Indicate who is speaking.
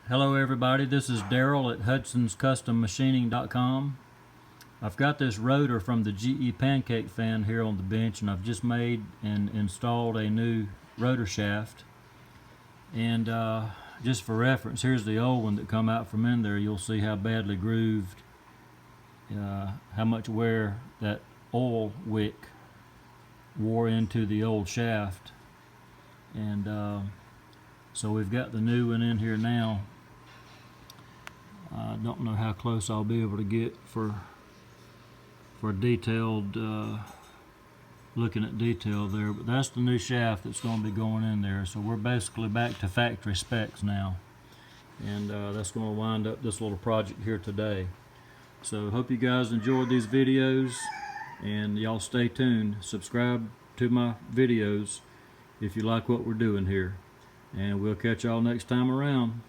Speaker 1: Hello everybody, this is Daryl at hudsonscustommachining.com. I've got this rotor from the GE Pancake fan here on the bench, and I've just made and installed a new rotor shaft. And just for reference, here's the old one that come out from in there. You'll see how badly grooved, how much wear that oil wick wore into the old shaft. And so we've got the new one in here now. I don't know how close I'll be able to get for detailed looking at detail there, but that's the new shaft that's going to be going in there. So we're basically back to factory specs now, and that's going to wind up this little project here today. So hope you guys enjoyed these videos, and y'all stay tuned. Subscribe to my videos if you like what we're doing here, and we'll catch y'all next time around.